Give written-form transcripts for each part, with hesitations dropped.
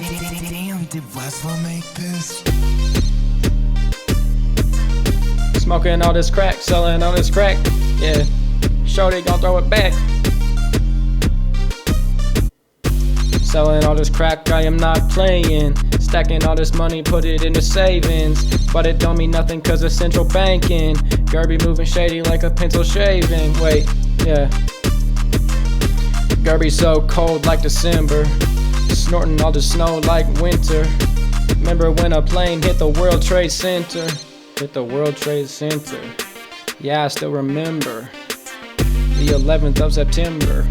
Damn, did Westlaw make this? Smoking all this crack, selling all this crack. Yeah, shorty gon' throw it back. Selling all this crack, I am not playing. Stacking all this money, put it into savings. But it don't mean nothing cause it's central banking. Gerbert moving shady like a pencil shaving. Wait, yeah. Gerbert so cold like December. Snorting all the snow like winter. Remember when a plane hit the World Trade Center? Hit the World Trade Center. Yeah, I still remember. The 11th of September.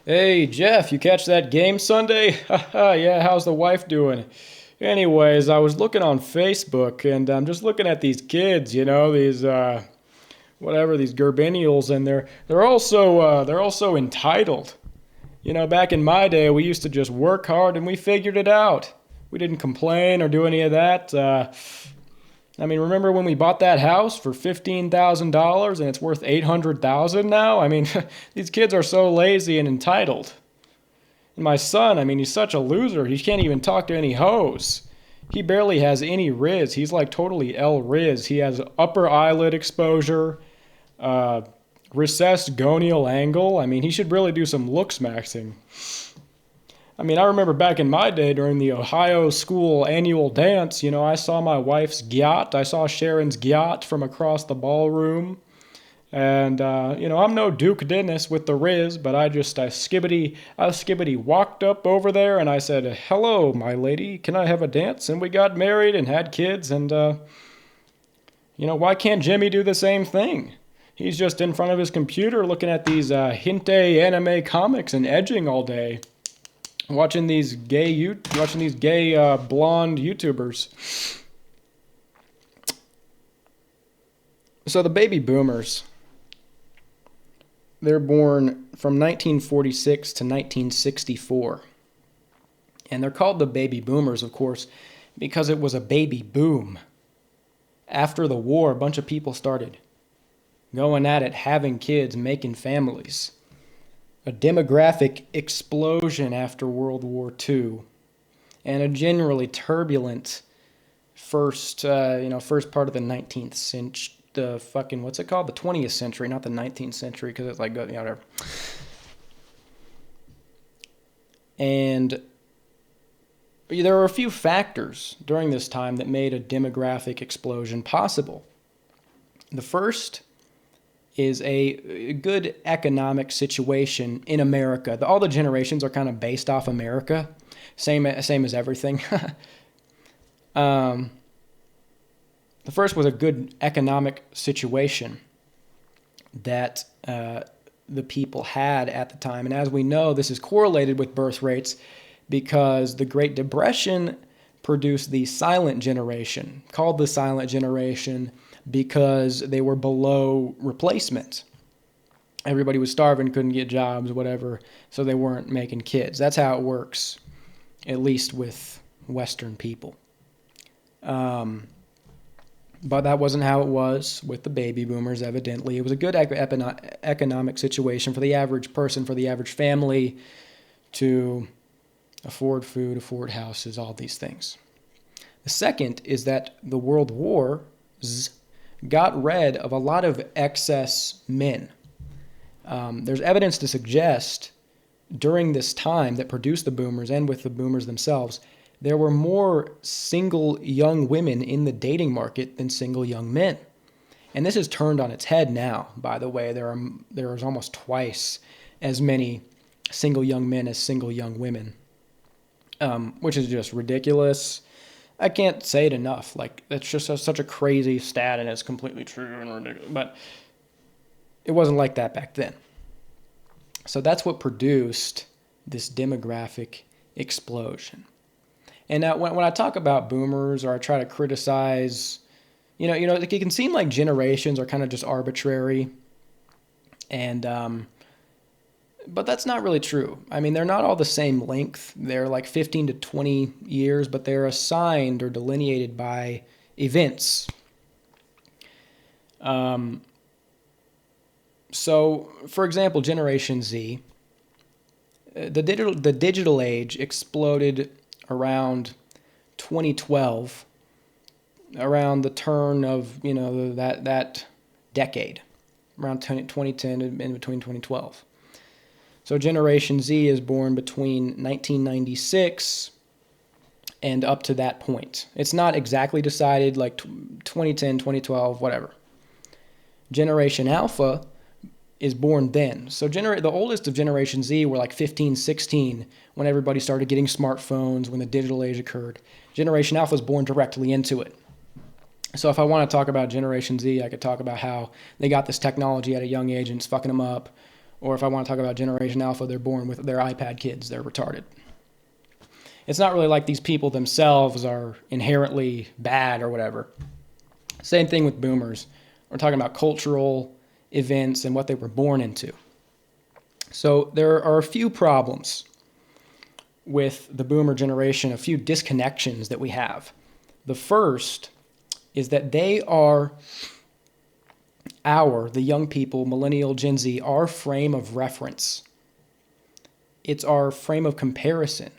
Hey, Jeff, you catch that game Sunday? Haha, yeah, how's the wife doing? Anyways, I was looking on Facebook, and I'm just looking at these kids, you know, these, these gerbennials, and they're also entitled. You know, back in my day, we used to just work hard, and we figured it out. We didn't complain or do any of that. Remember when we bought that house for $15,000 and it's worth $800,000 now? I mean, these kids are so lazy and entitled. And my son, he's such a loser. He can't even talk to any hoes. He barely has any riz. He's like totally L-riz. He has upper eyelid exposure, recessed gonial angle. He should really do some looks maxing. I remember back in my day during the Ohio school annual dance, you know, I saw my wife's gyat. I saw Sharon's gyat from across the ballroom. And, I'm no Duke Dennis with the Riz, but I skibbity walked up over there and I said, "Hello, my lady, can I have a dance?" And we got married and had kids and, why can't Jimmy do the same thing? He's just in front of his computer looking at these hentai anime comics and edging all day. Watching these gay blonde YouTubers. So the baby boomers, they're born from 1946 to 1964. And they're called the baby boomers, of course, because it was a baby boom. After the war, a bunch of people started going at it, having kids, making families. A demographic explosion after World War II, and a generally turbulent first part of the 19th century, the 20th century, not the 19th century, because it's like, whatever. And there were a few factors during this time that made a demographic explosion possible. The first is a good economic situation in America. All the generations are kind of based off America, same as everything. The first was a good economic situation that the people had at the time. And as we know, this is correlated with birth rates because the Great Depression produced the silent generation, called the silent generation because they were below replacement. Everybody was starving, couldn't get jobs, whatever, so they weren't making kids. That's how it works, at least with Western people. But that wasn't how it was with the baby boomers, evidently. It was a good economic situation for the average person, for the average family to afford food, afford houses, all these things. The second is that the world wars got rid of a lot of excess men. There's evidence to suggest during this time that produced the boomers and with the boomers themselves, there were more single young women in the dating market than single young men. And this is turned on its head now, by the way. There is almost twice as many single young men as single young women, which is just ridiculous. I can't say it enough. Like, it's just such a crazy stat, and it's completely true and ridiculous. But it wasn't like that back then. So that's what produced this demographic explosion. And now when I talk about boomers or I try to criticize, it can seem like generations are kind of just arbitrary. And, but that's not really true. They're not all the same length. They're like 15 to 20 years, but they're assigned or delineated by events. So, for example, Generation Z, the digital age exploded around 2012, around the turn of that decade, around 2010 and in between 2012. So Generation Z is born between 1996 and up to that point. It's not exactly decided, like 2010, 2012, whatever. Generation Alpha is born then. So the oldest of Generation Z were like 15, 16 when everybody started getting smartphones, when the digital age occurred. Generation Alpha is born directly into it. So if I want to talk about Generation Z, I could talk about how they got this technology at a young age and it's fucking them up. Or if I want to talk about Generation Alpha, they're born with their iPad kids. They're retarded. It's not really like these people themselves are inherently bad or whatever. Same thing with boomers. We're talking about cultural events and what they were born into. So there are a few problems with the boomer generation, a few disconnections that we have. The first is that they are the young people, millennial, Gen Z, our frame of reference. It's our frame of comparison.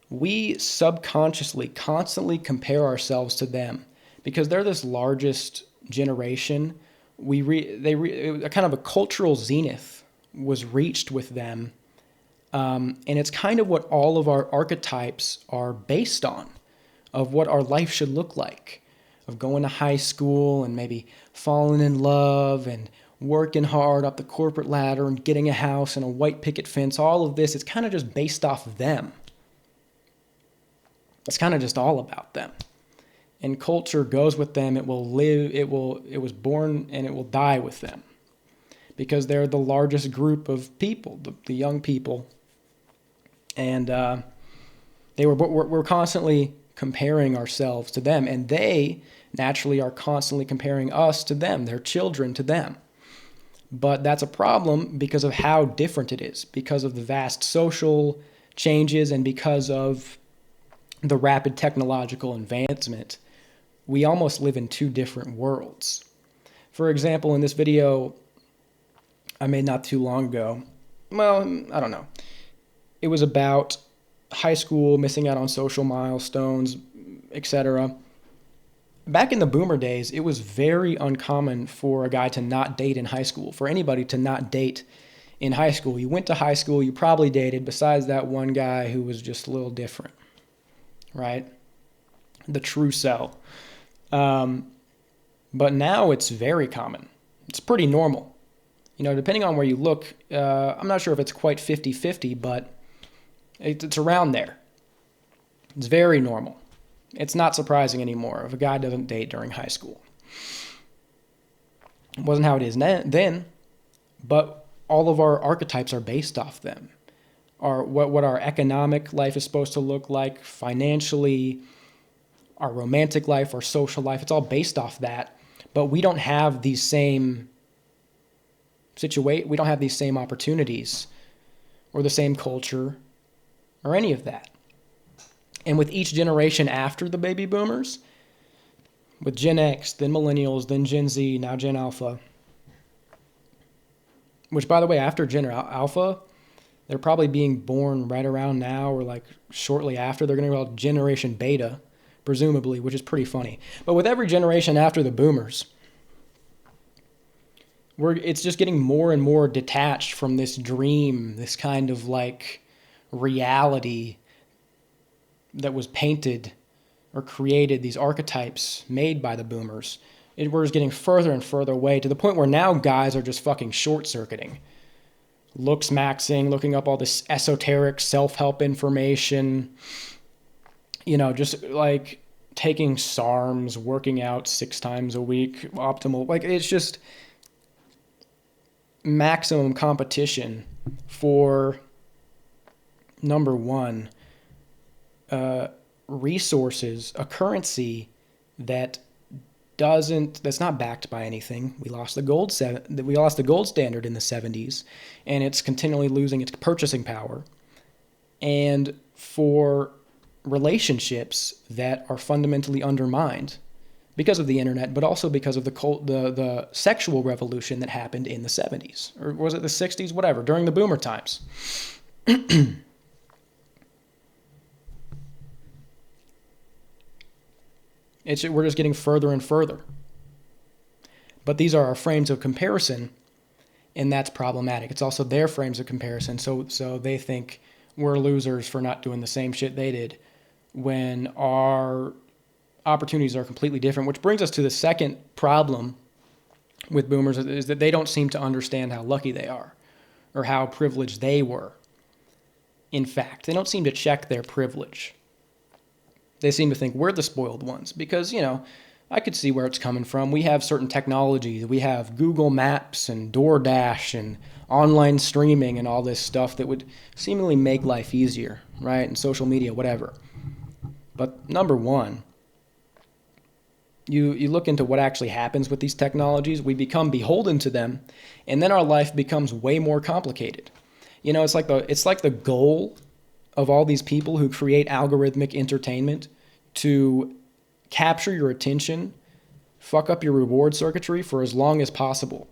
We subconsciously constantly compare ourselves to them because they're this largest generation. A kind of a cultural zenith was reached with them. And it's kind of what all of our archetypes are based on, of what our life should look like, of going to high school and maybe falling in love and working hard up the corporate ladder and getting a house and a white picket fence. All of this, it's kind of just based off of them. It's kind of just all about them. And culture goes with them. It will live, it was born and it will die with them. Because they're the largest group of people, the young people. And we're constantly comparing ourselves to them. And they naturally are constantly comparing us to them, their children to them. But that's a problem because of how different it is, because of the vast social changes and because of the rapid technological advancement. We almost live in two different worlds. For example, in this video I made not too long ago, well, I don't know. It was about high school, missing out on social milestones, etc. Back in the boomer days, it was very uncommon for a guy to not date in high school, for anybody to not date in high school. You went to high school, you probably dated, besides that one guy who was just a little different, right? The true cell. But now it's very common. It's pretty normal. Depending on where you look, I'm not sure if it's quite 50-50, but it's around there. It's very normal. It's not surprising anymore if a guy doesn't date during high school. It wasn't how it is then, but all of our archetypes are based off them. What our economic life is supposed to look like, financially, our romantic life, our social life, it's all based off that. But we don't have these same we don't have these same opportunities or the same culture or any of that. And with each generation after the baby boomers, with Gen X, then millennials, then Gen Z, now Gen Alpha, which, by the way, after Gen Alpha, they're probably being born right around now or like shortly after. They're going to be called Generation Beta, presumably, which is pretty funny. But with every generation after the boomers, it's just getting more and more detached from this dream, this kind of like reality that was painted or created, these archetypes made by the boomers. We're just getting further and further away to the point where now guys are just fucking short-circuiting. Looks maxing, looking up all this esoteric self-help information, just like taking SARMs, working out 6 times a week, optimal. Like, it's just maximum competition for, number one, resources, a currency that's not backed by anything. We lost the gold standard in the 70s, and it's continually losing its purchasing power. And for relationships that are fundamentally undermined because of the internet, but also because of the sexual revolution that happened in the 70s. Or was it the 60s? Whatever, during the boomer times. We're just getting further and further. But these are our frames of comparison, and that's problematic. It's also their frames of comparison, so they think we're losers for not doing the same shit they did when our opportunities are completely different, which brings us to the second problem with boomers is that they don't seem to understand how lucky they are or how privileged they were. In fact, they don't seem to check their privilege. They seem to think we're the spoiled ones because, I could see where it's coming from. We have certain technologies. We have Google Maps and DoorDash and online streaming and all this stuff that would seemingly make life easier, right? And social media, whatever. But number one, you look into what actually happens with these technologies. We become beholden to them, and then our life becomes way more complicated. It's like the goal of all these people who create algorithmic entertainment to capture your attention, fuck up your reward circuitry for as long as possible.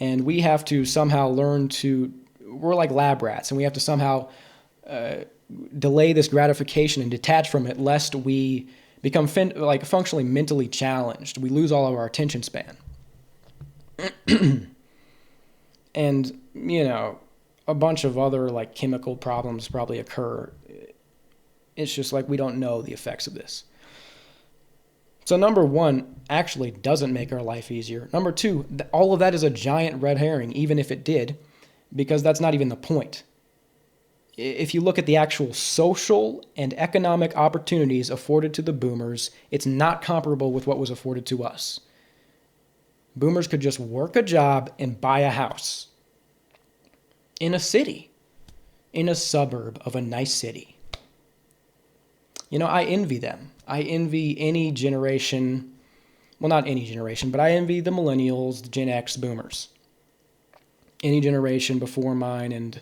And we have to somehow we're like lab rats, and we have to somehow delay this gratification and detach from it lest we become functionally mentally challenged. We lose all of our attention span. And, a bunch of other chemical problems probably occur. It's just we don't know the effects of this. So number one actually doesn't make our life easier. Number two, all of that is a giant red herring, even if it did, because that's not even the point. If you look at the actual social and economic opportunities afforded to the boomers, it's not comparable with what was afforded to us. Boomers could just work a job and buy a house in a city, in a suburb of a nice city. I envy them. I envy any generation, well, not any generation, but I envy the millennials, the Gen X boomers. Any generation before mine and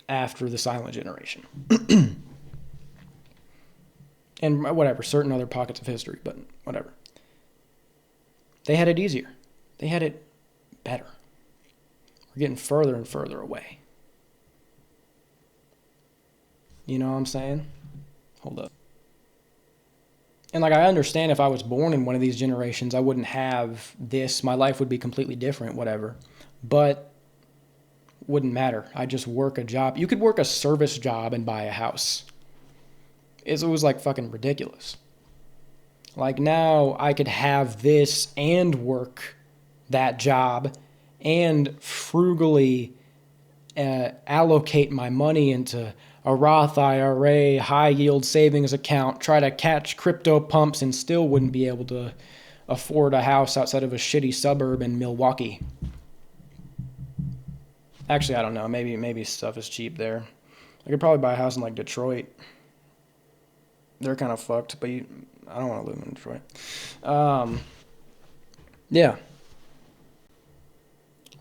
after the silent generation. And whatever, certain other pockets of history, but whatever. They had it easier. They had it better. We're getting further and further away. You know what I'm saying? Hold up. And I understand if I was born in one of these generations, I wouldn't have this. My life would be completely different, whatever. But wouldn't matter. I just work a job. You could work a service job and buy a house. It was fucking ridiculous. Now I could have this and work that job and frugally allocate my money into a Roth IRA, high yield savings account, try to catch crypto pumps, and still wouldn't be able to afford a house outside of a shitty suburb in Milwaukee. Actually, I don't know. Maybe stuff is cheap there. I could probably buy a house in Detroit. They're kind of fucked, but I don't want to live in Detroit. Yeah.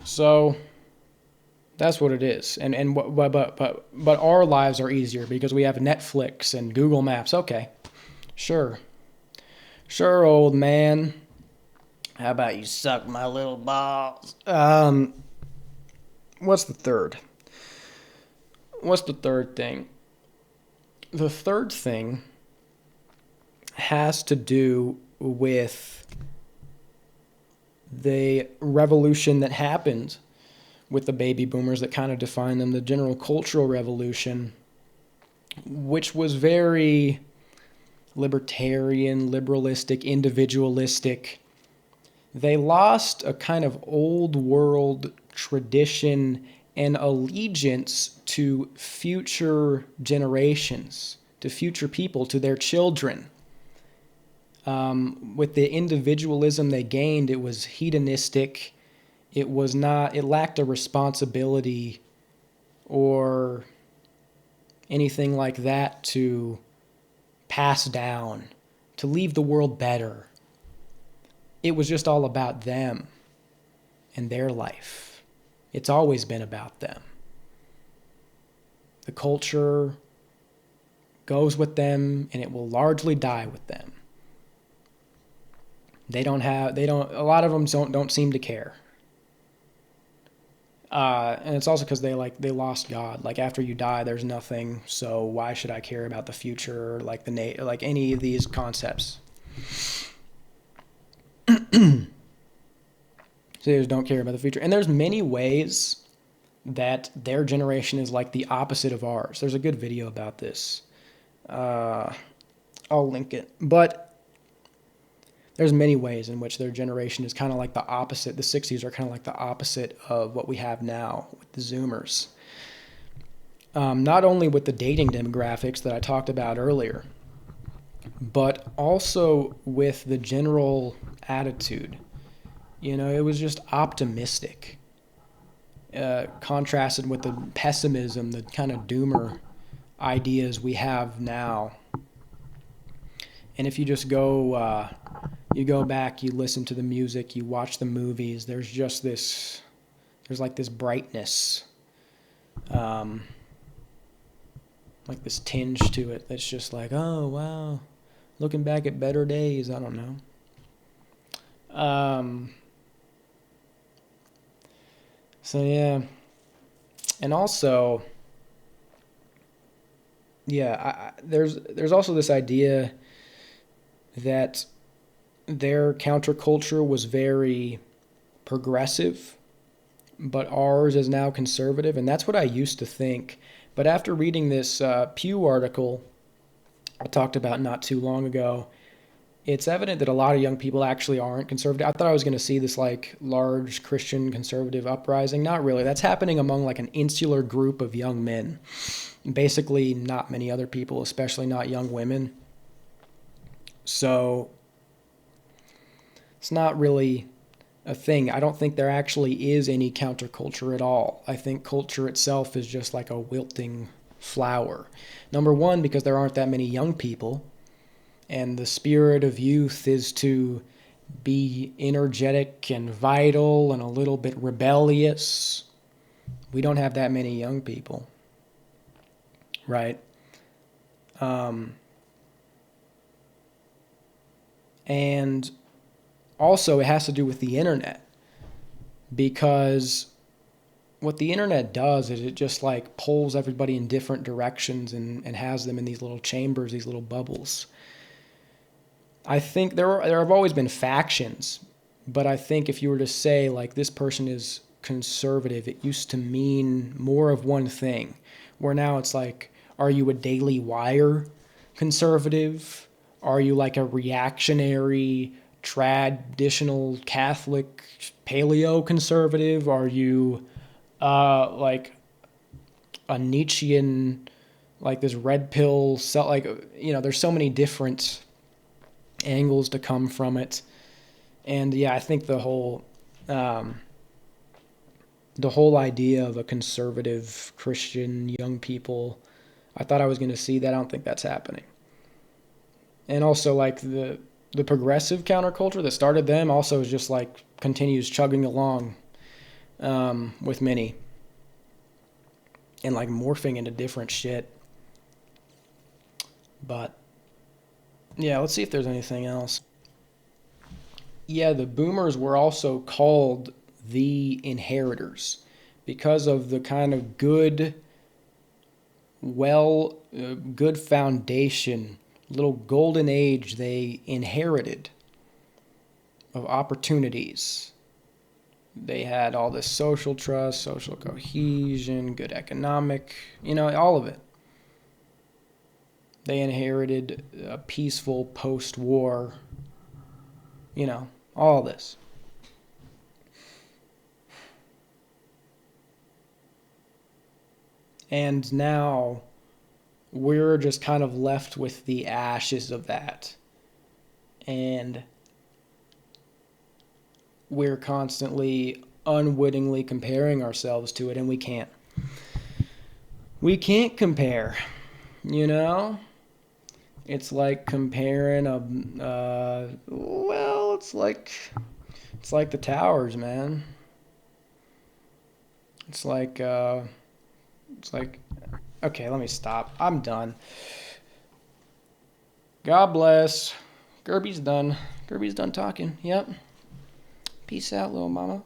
So that's what it is. But our lives are easier because we have Netflix and Google Maps. Okay. Sure, old man. How about you suck my little balls? What's the third? What's the third thing? The third thing has to do with the revolution that happened with the baby boomers that kind of defined them, the general cultural revolution, which was very libertarian, liberalistic, individualistic. They lost a kind of old world tradition and allegiance to future generations, to future people, to their children. With the individualism they gained, it was hedonistic. It lacked a responsibility or anything like that to pass down, to leave the world better. It was just all about them and their life. It's always been about them. The culture goes with them, and it will largely die with them. A lot of them don't seem to care. And it's also because they lost God. Like after you die, there's nothing. So why should I care about the future, like like any of these concepts? So they just don't care about the future. And there's many ways that their generation is like the opposite of ours. There's a good video about this. I'll link it. But there's many ways in which their generation is kind of like the opposite. The 60s are kind of like the opposite of what we have now with the Zoomers. Not only with the dating demographics that I talked about earlier, but also with the general attitude. You know, it was just optimistic, contrasted with the pessimism, the kind of doomer ideas we have now. And if you just go, you go back, you listen to the music, you watch the movies, there's like this brightness, like this tinge to it that's just like, oh, wow, looking back at better days, I don't know. So yeah, and also, yeah, there's also this idea that their counterculture was very progressive, but ours is now conservative, and that's what I used to think. But after reading this Pew article I talked about not too long ago, it's evident that a lot of young people actually aren't conservative. I thought I was going to see this like large Christian conservative uprising. Not really. That's happening among like an insular group of young men. Basically not many other people, especially not young women. So it's not really a thing. I don't think there actually is any counterculture at all. I think culture itself is just like a wilting flower. Number one, because there aren't that many young people. And the spirit of youth is to be energetic and vital and a little bit rebellious. We don't have that many young people, right? And also it has to do with the internet, because what the internet does is it just like pulls everybody in different directions and has them in these little chambers, these little bubbles. I think there have always been factions, but I think if you were to say like this person is conservative, it used to mean more of one thing, where now it's like, are you a Daily Wire conservative? Are you like a reactionary, traditional Catholic paleo conservative? Are you like a Nietzschean, like this red pill, like, you know, there's so many different angles to come from it. And yeah, I think the whole idea of a conservative Christian young people, I thought I was going to see that. I don't think that's happening. And also like the progressive counterculture that started them also is just like continues chugging along with many and like morphing into different shit. But yeah, let's see if there's anything else. Yeah, the boomers were also called the inheritors because of the kind of good foundation, little golden age they inherited of opportunities. They had all this social trust, social cohesion, good economic, you know, all of it. They inherited a peaceful post-war, you know, all this. And now we're just kind of left with the ashes of that. And we're constantly, unwittingly comparing ourselves to it, and we can't. We can't compare, you know? It's like comparing it's like the towers, man. It's like, okay, let me stop. I'm done. God bless. Gerby's done. Gerby's done talking. Yep. Peace out, little mama.